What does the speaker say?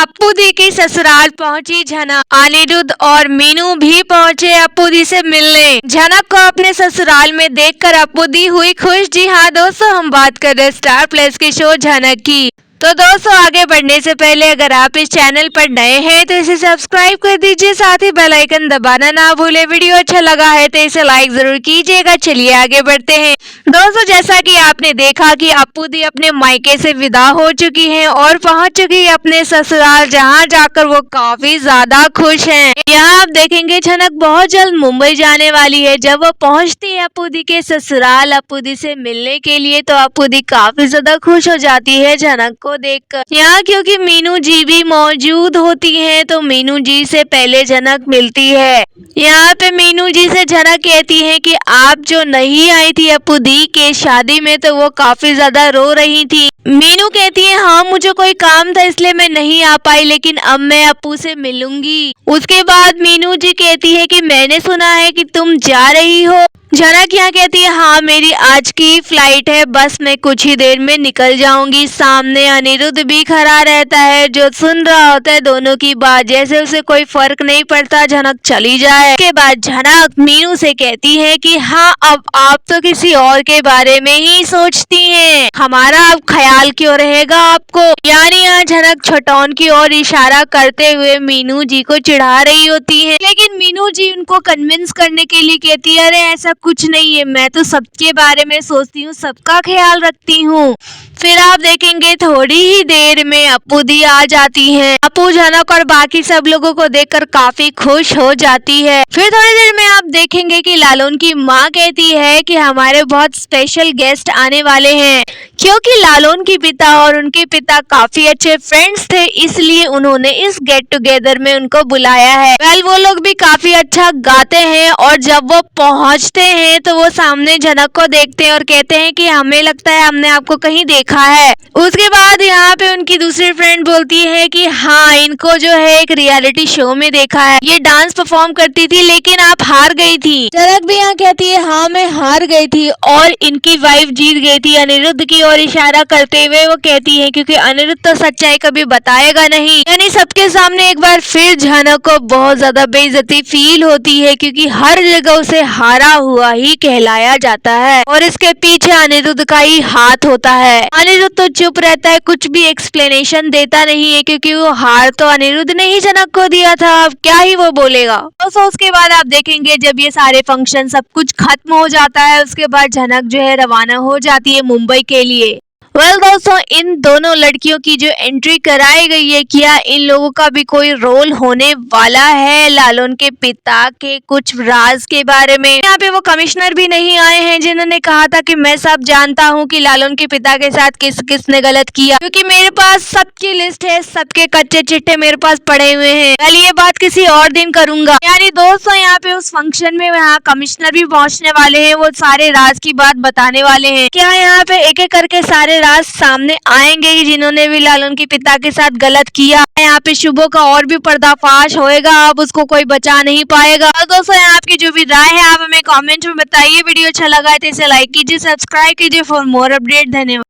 अप्पू दी की ससुराल पहुंची झनक। अनिरुद्ध और मीनू भी पहुंचे अप्पू दी से मिलने। झनक को अपने ससुराल में देखकर अप्पू दी हुई खुश। जी हाँ दोस्तों, हम बात कर रहे हैं स्टार प्लस के शो झनक की। तो दोस्तों, आगे बढ़ने से पहले अगर आप इस चैनल पर नए हैं तो इसे सब्सक्राइब कर दीजिए, साथ ही बेल आइकन दबाना ना भूले। वीडियो अच्छा लगा है तो इसे लाइक जरूर कीजिएगा। चलिए आगे बढ़ते हैं। दोस्तों, जैसा कि आपने देखा कि अप्पू दी अपने मायके से विदा हो चुकी हैं और पहुंच चुकी है अपने ससुराल, जहां जाकर वो काफी ज्यादा खुश हैं। यहाँ आप देखेंगे झनक बहुत जल्द मुंबई जाने वाली है। जब वो पहुंचती है अप्पू दी के ससुराल अप्पू दी से मिलने के लिए, तो अप्पू दी काफी ज्यादा खुश हो जाती है झनक को देखकर। यहाँ क्योंकि मीनू जी भी मौजूद होती हैं, तो मीनू जी से पहले झनक मिलती है। यहाँ पे मीनू जी से झनक कहती है कि आप जो नहीं आई थी अप्पू दी के शादी में, तो वो काफी ज्यादा रो रही थी। मीनू कहती है हाँ, मुझे कोई काम था इसलिए मैं नहीं आ पाई, लेकिन अब मैं अप्पू से मिलूंगी। उसके बाद मीनू जी कहती है कि मैंने सुना है कि तुम जा रही हो। झनक यहाँ कहती है हाँ, मेरी आज की फ्लाइट है, बस मैं कुछ ही देर में निकल जाऊंगी। सामने अनिरुद्ध भी खड़ा रहता है जो सुन रहा होता है दोनों की बात, जैसे उसे कोई फर्क नहीं पड़ता झनक चली जाए। के बाद झनक मीनू से कहती है कि हाँ, अब आप तो किसी और के बारे में ही सोचती हैं, हमारा अब ख्याल क्यों रहेगा आपको। यानी यहाँ झनक छोटौन की ओर इशारा करते हुए मीनू जी को चिढ़ा रही होती है, लेकिन मीनू जी उनको कन्विंस करने के लिए कहती है अरे ऐसा कुछ नहीं है, मैं तो सबके बारे में सोचती हूँ, सबका ख्याल रखती हूँ। फिर आप देखेंगे थोड़ी ही देर में अप्पू दी आ जाती हैं। अप्पू झनक और बाकी सब लोगों को देखकर काफी खुश हो जाती है। फिर थोड़ी देर में आप देखेंगे कि लालून की माँ कहती है कि हमारे बहुत स्पेशल गेस्ट आने वाले हैं, क्योंकि लालून के पिता और उनके पिता काफी अच्छे फ्रेंड्स थे, इसलिए उन्होंने इस गेट टुगेदर में उनको बुलाया है। वेल, वो लोग भी काफी अच्छा गाते हैं और जब वो पहुंचते हैं तो वो सामने झनक को देखते हैं और कहते हैं कि हमें लगता है हमने आपको कहीं देखा है। उसके बाद यहाँ पे उनकी दूसरी फ्रेंड बोलती है कि हाँ, इनको जो है एक रियलिटी शो में देखा है, ये डांस परफॉर्म करती थी लेकिन आप हार गई थी। झनक भी यहाँ कहती है हाँ, मैं हार गई थी और इनकी वाइफ जीत गई थी। अनिरुद्ध की ओर इशारा करते हुए वो कहती है क्योंकि अनिरुद्ध तो सच्चाई कभी बताएगा नहीं। यानी सबके सामने एक बार फिर झनक को बहुत ज्यादा बेइज्जती फील होती है, क्योंकि हर जगह उसे हारा हुआ ही कहलाया जाता है और इसके पीछे अनिरुद्ध का ही हाथ होता है। अनिरुद्ध तो चुप रहता है, कुछ भी एक्सप्लेनेशन देता नहीं है, क्योंकि वो हार तो अनिरुद्ध ने ही झनक को दिया था, अब क्या ही वो बोलेगा। तो उसके बाद आप देखेंगे जब ये सारे फंक्शन सब कुछ खत्म हो जाता है, उसके बाद झनक जो है रवाना हो जाती है मुंबई के लिए। वेल दोस्तों, इन दोनों लड़कियों की जो एंट्री कराई गई है, क्या इन लोगों का भी कोई रोल होने वाला है लालून के पिता के कुछ राज के बारे में। यहाँ पे वो कमिश्नर भी नहीं आए हैं जिन्होंने कहा था कि मैं सब जानता हूँ कि लालून के पिता के साथ किस किसने गलत किया, क्योंकि मेरे पास सबकी लिस्ट है, सबके कच्चे चिट्ठे मेरे पास पड़े हुए हैं। वेल, ये बात किसी और दिन करूंगा। यानी दोस्तों, यहाँ पे उस फंक्शन में यहाँ कमिश्नर भी पहुंचने वाले हैं, वो सारे राज की बात बताने वाले हैं। क्या यहाँ पे एक एक करके सारे राज सामने आएंगे जिन्होंने भी लालून के पिता के साथ गलत किया। यहाँ पे शुभो का और भी पर्दाफाश होएगा, अब उसको कोई बचा नहीं पाएगा। और दोस्तों, आपकी जो भी राय है आप हमें कमेंट में बताइए। वीडियो अच्छा लगा है तो इसे लाइक कीजिए, सब्सक्राइब कीजिए फॉर मोर अपडेट। धन्यवाद।